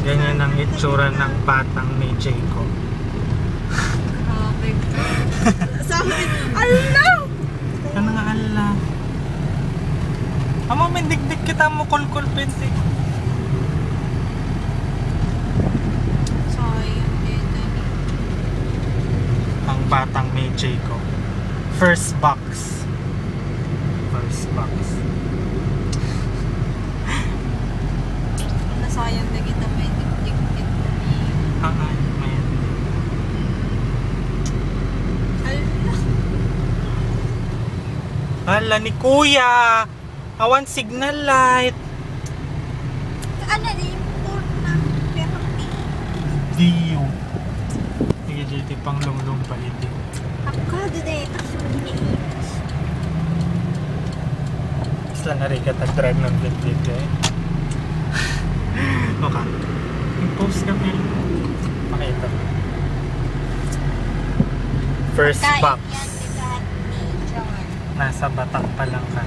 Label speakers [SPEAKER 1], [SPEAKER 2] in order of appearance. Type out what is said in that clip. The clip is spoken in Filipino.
[SPEAKER 1] Ganyan ang itsura ng batang ni Jacob.
[SPEAKER 2] Grabe. Sabi, Allah!
[SPEAKER 1] Ano nga ala? Amo, mindigdig kita mo kulkul pintig.
[SPEAKER 2] Sayang dito.
[SPEAKER 1] Ang batang may Jacob. First box.
[SPEAKER 2] Nasayang na kita may dik-dik-dik.
[SPEAKER 1] May
[SPEAKER 2] Allah!
[SPEAKER 1] Hala ni Kuya! Awan signal light!
[SPEAKER 2] Ano na yung port na perti?
[SPEAKER 1] Diyo. Sige, JT, pang lunglong pa ito.
[SPEAKER 2] Ako din kasi iniinis.
[SPEAKER 1] Sila na rin katag-drive ng bit-bit eh. Okay. I-post kami. Pakita. First box.
[SPEAKER 2] Yan, lahat ni John.
[SPEAKER 1] Nasa Batak pa lang ka.